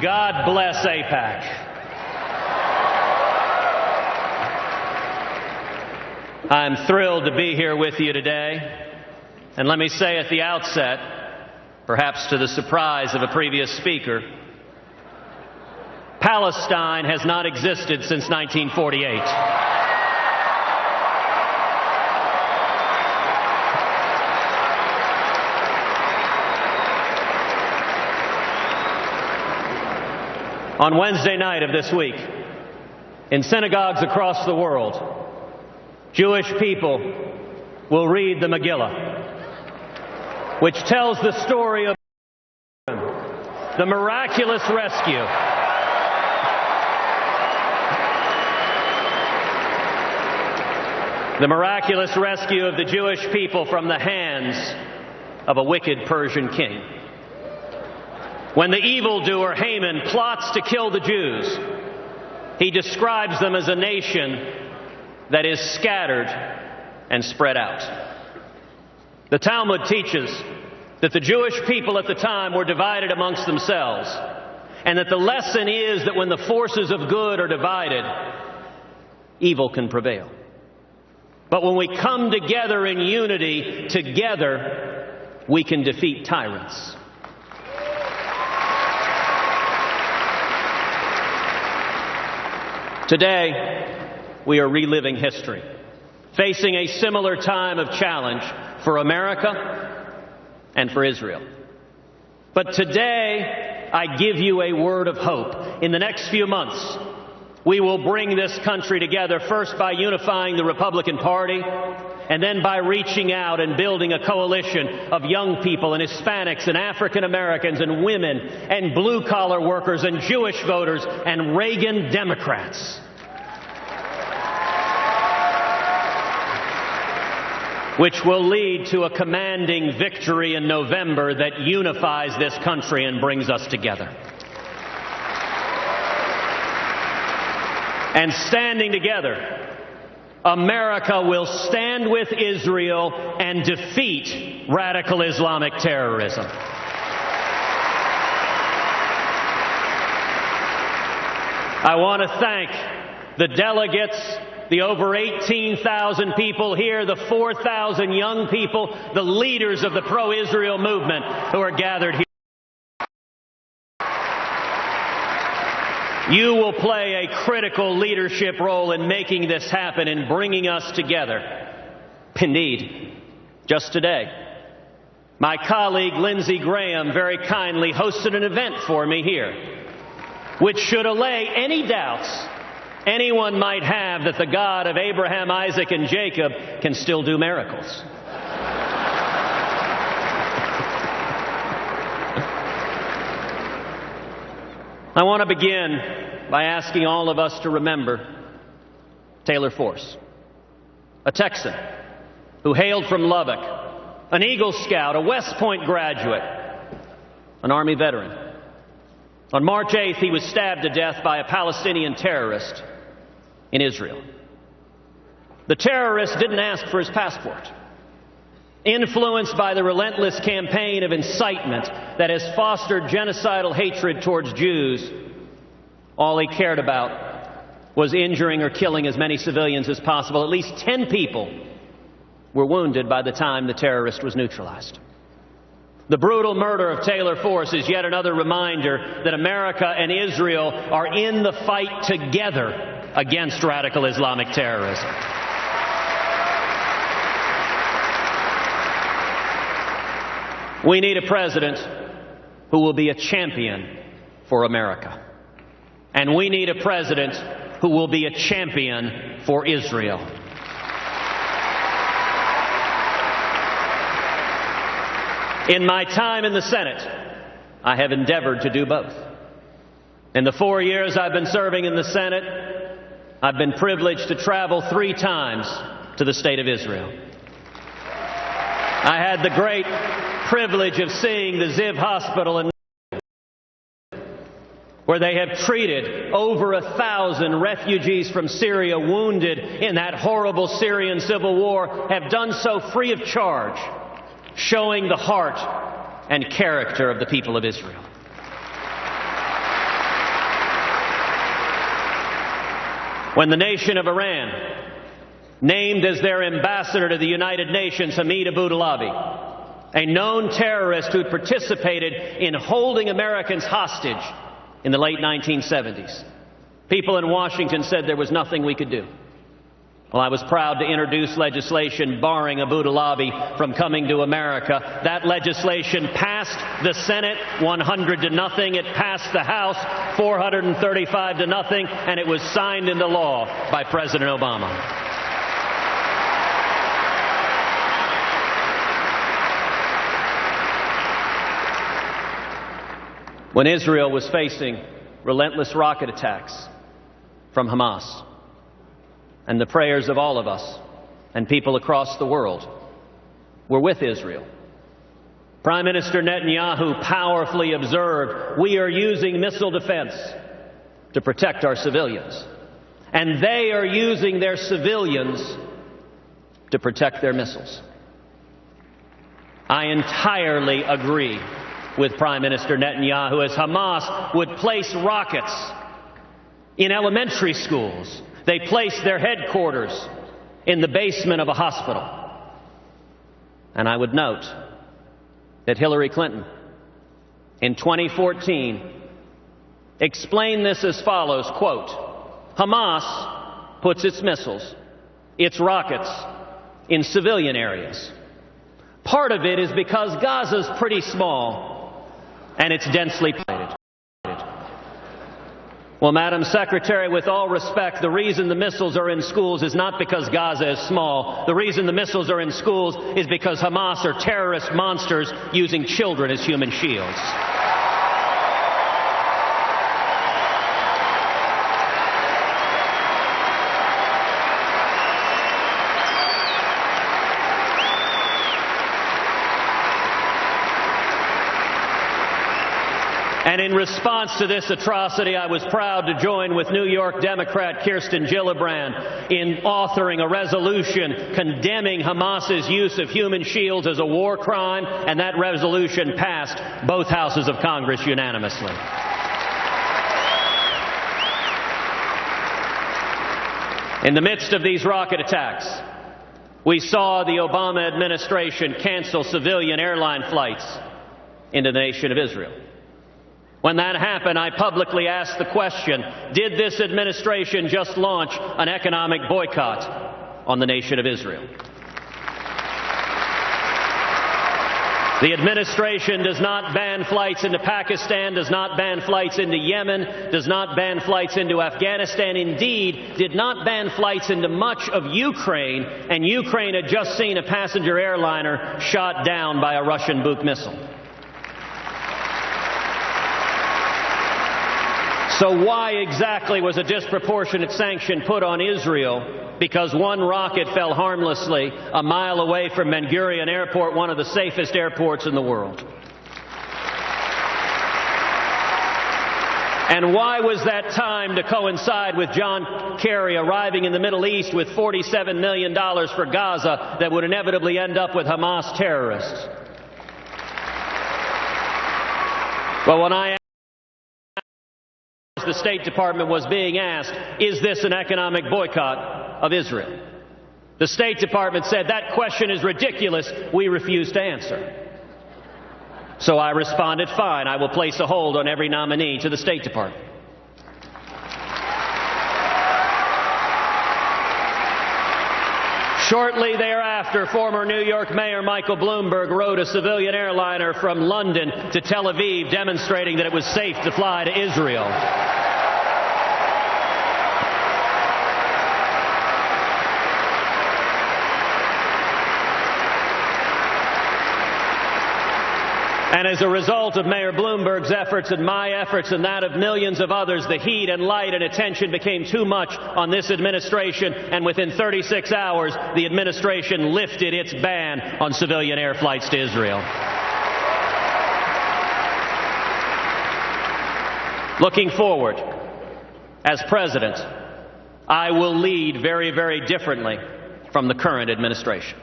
God bless AIPAC. I'm thrilled to be here with you today. And let me say at the outset, perhaps to the surprise of a previous speaker, Palestine has not existed since 1948. On Wednesday night of this week, in synagogues across the world, Jewish people will read the Megillah, which tells the story of the miraculous rescue of the Jewish people from the hands of a wicked Persian king. When the evildoer Haman plots to kill the Jews, he describes them as a nation that is scattered and spread out. The Talmud teaches that the Jewish people at the time were divided amongst themselves, and that the lesson is that when the forces of good are divided, evil can prevail. But when we come together in unity, together we can defeat tyrants. Today, we are reliving history, facing a similar time of challenge for America and for Israel. But today, I give you a word of hope. In the next few months, we will bring this country together, first by unifying the Republican Party, and then by reaching out and building a coalition of young people and Hispanics and African Americans and women and blue-collar workers and Jewish voters and Reagan Democrats, which will lead to a commanding victory in November that unifies this country and brings us together. And standing together, America will stand with Israel and defeat radical Islamic terrorism. I want to thank the delegates, the over 18,000 people here, the 4,000 young people, the leaders of the pro-Israel movement who are gathered here. You will play a critical leadership role in making this happen, in bringing us together. Indeed, just today, my colleague Lindsey Graham very kindly hosted an event for me here, which should allay any doubts anyone might have that the God of Abraham, Isaac, and Jacob can still do miracles. I want to begin by asking all of us to remember Taylor Force, a Texan who hailed from Lubbock, an Eagle Scout, a West Point graduate, an Army veteran. On March 8th, he was stabbed to death by a Palestinian terrorist in Israel. The terrorist didn't ask for his passport. Influenced by the relentless campaign of incitement that has fostered genocidal hatred towards Jews, all he cared about was injuring or killing as many civilians as possible. At least 10 people were wounded by the time the terrorist was neutralized. The brutal murder of Taylor Force is yet another reminder that America and Israel are in the fight together against radical Islamic terrorism. We need a president who will be a champion for America. And we need a president who will be a champion for Israel. In my time in the Senate, I have endeavored to do both. In the 4 years I've been serving in the Senate, I've been privileged to travel 3 times to the State of Israel. I had the great privilege of seeing the Ziv Hospital in where they have treated over 1,000 refugees from Syria wounded in that horrible Syrian civil war, have done so free of charge, showing the heart and character of the people of Israel. when the nation of Iran named as their ambassador to the United Nations Hamid Abu-Dhabi, a known terrorist who'd participated in holding Americans hostage in the late 1970s. People in Washington said there was nothing we could do. Well, I was proud to introduce legislation barring Abu-Dhabi from coming to America. That legislation passed the Senate 100-0. It passed the House 435-0, and it was signed into law by President Obama. When Israel was facing relentless rocket attacks from Hamas, and the prayers of all of us and people across the world were with Israel, Prime Minister Netanyahu powerfully observed, we are using missile defense to protect our civilians, and they are using their civilians to protect their missiles. I entirely agree with Prime Minister Netanyahu as Hamas would place rockets in elementary schools. They placed their headquarters in the basement of a hospital. And I would note that Hillary Clinton, in 2014, explained this as follows, quote, Hamas puts its missiles, its rockets, in civilian areas. Part of it is because Gaza's pretty small and it's densely populated. Well, Madam Secretary, with all respect, the reason the missiles are in schools is not because Gaza is small. The reason the missiles are in schools is because Hamas are terrorist monsters using children as human shields. And in response to this atrocity, I was proud to join with New York Democrat Kirsten Gillibrand in authoring a resolution condemning Hamas's use of human shields as a war crime, and that resolution passed both houses of Congress unanimously. In the midst of these rocket attacks, we saw the Obama administration cancel civilian airline flights into the nation of Israel. When that happened, I publicly asked the question, did this administration just launch an economic boycott on the nation of Israel? The administration does not ban flights into Pakistan, does not ban flights into Yemen, does not ban flights into Afghanistan, indeed did not ban flights into much of Ukraine, and Ukraine had just seen a passenger airliner shot down by a Russian Buk missile. So why exactly was a disproportionate sanction put on Israel? Because one rocket fell harmlessly a mile away from Ben Gurion Airport, one of the safest airports in the world. And why was that time to coincide with John Kerry arriving in the Middle East with $47 million for Gaza that would inevitably end up with Hamas terrorists? Well, when I the State Department was being asked, is this an economic boycott of Israel? The State Department said, that question is ridiculous. We refuse to answer. So I responded, fine, I will place a hold on every nominee to the State Department. Shortly thereafter, former New York Mayor Michael Bloomberg rode a civilian airliner from London to Tel Aviv, demonstrating that it was safe to fly to Israel. And as a result of Mayor Bloomberg's efforts and my efforts and that of millions of others, the heat and light and attention became too much on this administration, and within 36 hours, the administration lifted its ban on civilian air flights to Israel. Looking forward, as president, I will lead very, very differently from the current administration.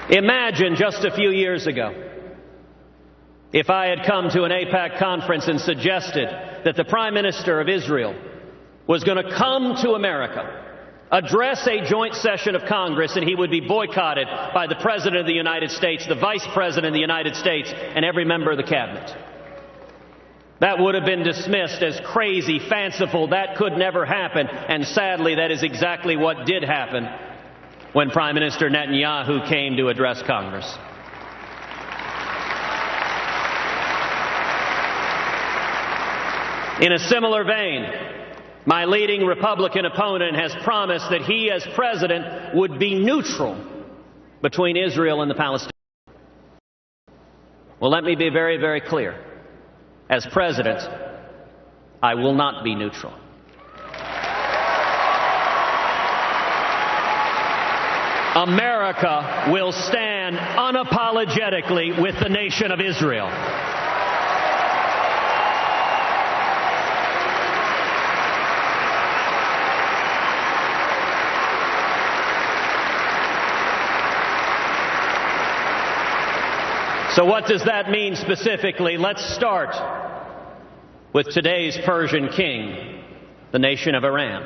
Imagine just a few years ago If I had come to an AIPAC conference and suggested that the Prime Minister of Israel was going to come to America, address a joint session of Congress, and he would be boycotted by the President of the United States, the Vice President of the United States, and every member of the Cabinet, that would have been dismissed as crazy, fanciful. That could never happen. And sadly, that is exactly what did happen when Prime Minister Netanyahu came to address Congress. In a similar vein, my leading Republican opponent has promised that he, as president, would be neutral between Israel and the Palestinians. Well, let me be very, very clear. As president, I will not be neutral. America will stand unapologetically with the nation of Israel. So what does that mean specifically? Let's start with today's Persian king, the nation of Iran.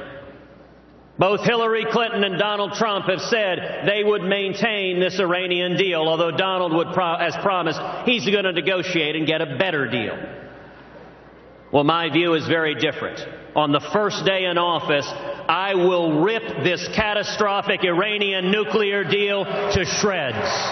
Both Hillary Clinton and Donald Trump have said they would maintain this Iranian deal, although Donald has promised he's going to negotiate and get a better deal. Well, my view is very different. On the first day in office, I will rip this catastrophic Iranian nuclear deal to shreds.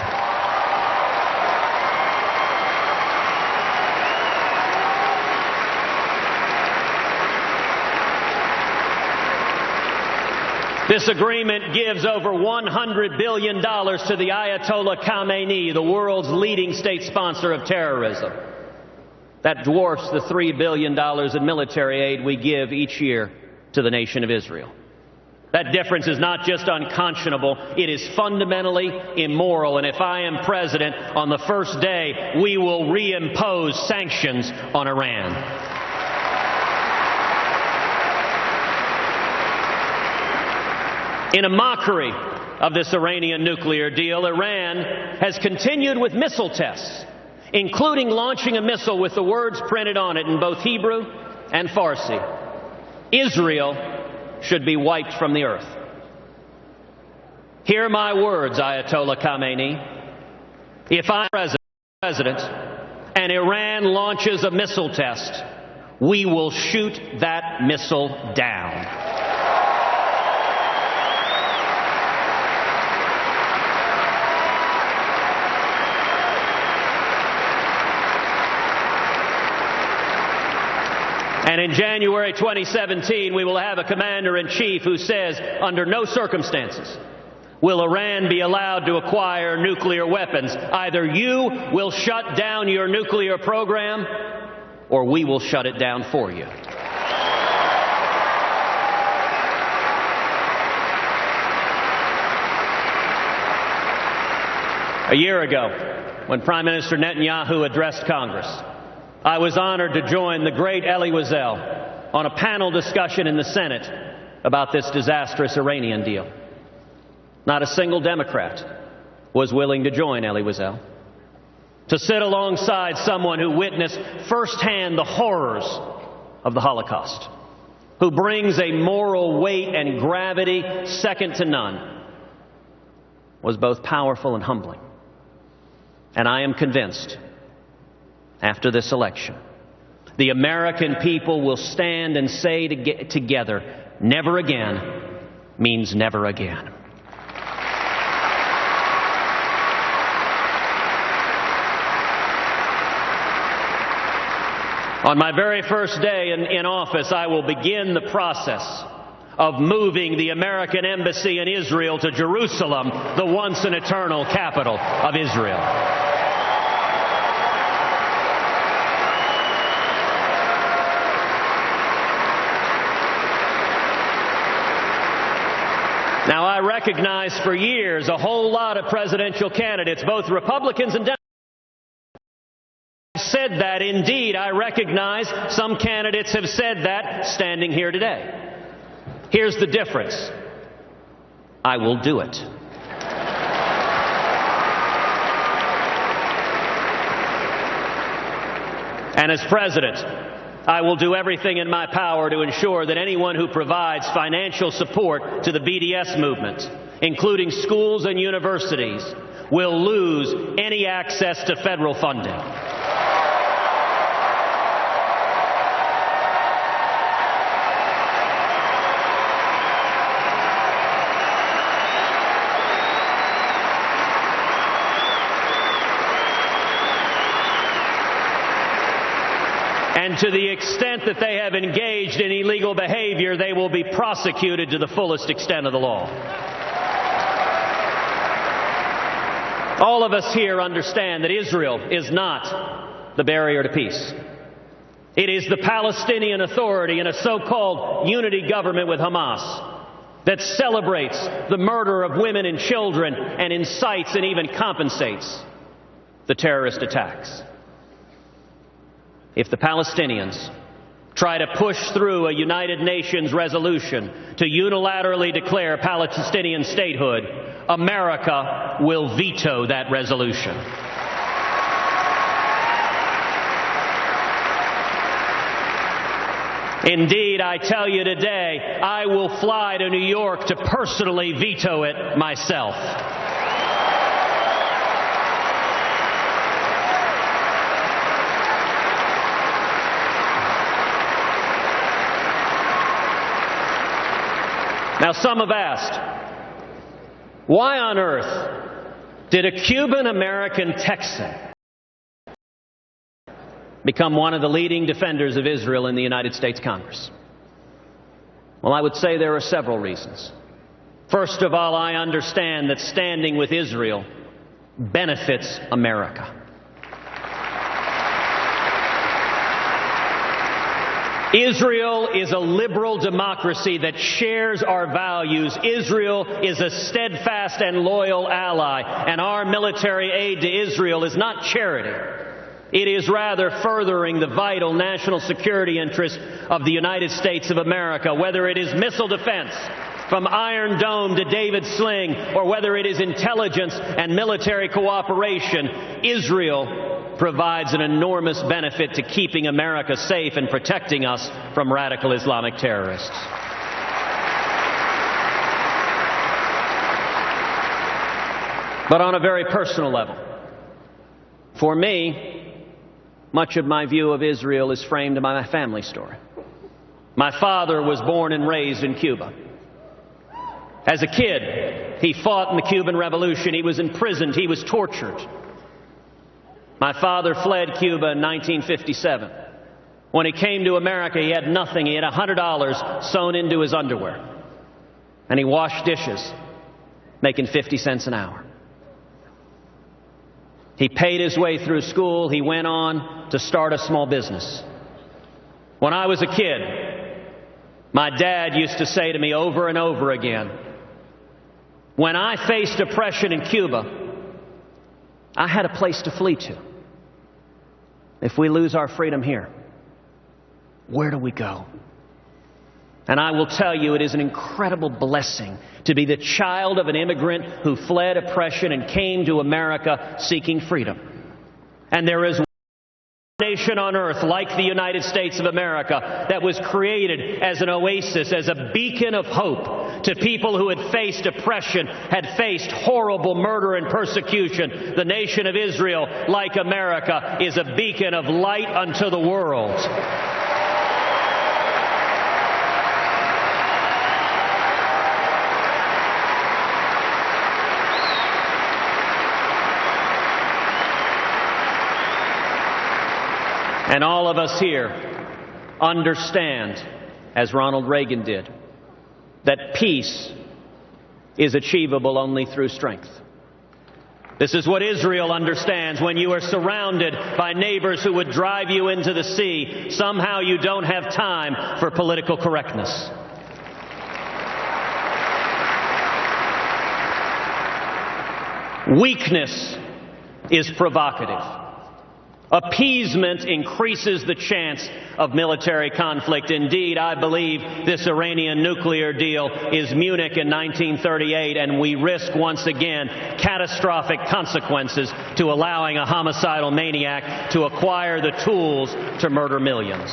This agreement gives over $100 billion to the Ayatollah Khamenei, the world's leading state sponsor of terrorism. That dwarfs the $3 billion in military aid we give each year to the nation of Israel. That difference is not just unconscionable, it is fundamentally immoral. And if I am president, on the first day, we will reimpose sanctions on Iran. In a mockery of this Iranian nuclear deal, Iran has continued with missile tests, including launching a missile with the words printed on it in both Hebrew and Farsi. Israel should be wiped from the earth. Hear my words, Ayatollah Khamenei. If I'm president and Iran launches a missile test, we will shoot that missile down. And in January 2017, we will have a commander-in-chief who says, under no circumstances will Iran be allowed to acquire nuclear weapons. Either you will shut down your nuclear program, or we will shut it down for you. A year ago, when Prime Minister Netanyahu addressed Congress, I was honored to join the great Elie Wiesel on a panel discussion in the Senate about this disastrous Iranian deal. Not a single Democrat was willing to join Elie Wiesel, to sit alongside someone who witnessed firsthand the horrors of the Holocaust, who brings a moral weight and gravity second to none, was both powerful and humbling. And I am convinced, after this election, the American people will stand and say together, never again means never again. On my very first day in office, I will begin the process of moving the American embassy in Israel to Jerusalem, the once and eternal capital of Israel. Now, I recognize for years a whole lot of presidential candidates, both Republicans and Democrats, said that. Indeed, I recognize some candidates have said that standing here today. Here's the difference. I will do it. And as President, I will do everything in my power to ensure that anyone who provides financial support to the BDS movement, including schools and universities, will lose any access to federal funding. And to the extent that they have engaged in illegal behavior, they will be prosecuted to the fullest extent of the law. All of us here understand that Israel is not the barrier to peace. It is the Palestinian Authority and a so-called unity government with Hamas that celebrates the murder of women and children and incites and even compensates the terrorist attacks. If the Palestinians try to push through a United Nations resolution to unilaterally declare Palestinian statehood, America will veto that resolution. Indeed, I tell you today, I will fly to New York to personally veto it myself. Now, some have asked, why on earth did a Cuban-American Texan become one of the leading defenders of Israel in the United States Congress? Well, I would say there are several reasons. First of all, I understand that standing with Israel benefits America. Israel is a liberal democracy that shares our values. Israel is a steadfast and loyal ally, and our military aid to Israel is not charity. It is rather furthering the vital national security interests of the United States of America, whether it is missile defense from Iron Dome to David Sling, or whether it is intelligence and military cooperation. Israel provides an enormous benefit to keeping America safe and protecting us from radical Islamic terrorists. But on a very personal level, for me, much of my view of Israel is framed by my family story. My father was born and raised in Cuba. As a kid, he fought in the Cuban Revolution. He was imprisoned. He was tortured. My father fled Cuba in 1957. When he came to America, he had nothing. He had $100 sewn into his underwear. And he washed dishes, making 50 cents an hour. He paid his way through school. He went on to start a small business. When I was a kid, my dad used to say to me over and over again, when I faced oppression in Cuba, I had a place to flee to. If we lose our freedom here, where do we go? And I will tell you, it is an incredible blessing to be the child of an immigrant who fled oppression and came to America seeking freedom. And there is nation on earth like the United States of America that was created as an oasis, as a beacon of hope to people who had faced oppression, had faced horrible murder and persecution. The nation of Israel, like America, is a beacon of light unto the world. And all of us here understand, as Ronald Reagan did, that peace is achievable only through strength. This is what Israel understands. When you are surrounded by neighbors who would drive you into the sea, somehow you don't have time for political correctness. Weakness is provocative. Appeasement increases the chance of military conflict. Indeed, I believe this Iranian nuclear deal is Munich in 1938, and we risk once again catastrophic consequences to allowing a homicidal maniac to acquire the tools to murder millions.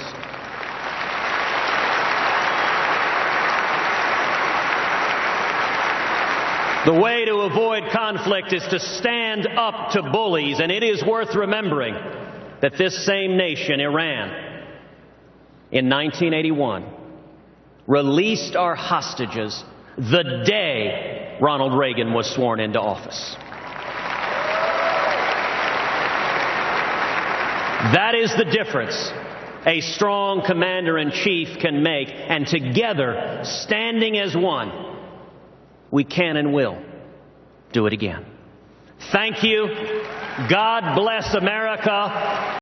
The way to avoid conflict is to stand up to bullies, and it is worth remembering that this same nation, Iran, in 1981, released our hostages the day Ronald Reagan was sworn into office. That is the difference a strong commander-in-chief can make, and together, standing as one, we can and will do it again. Thank you. God bless America.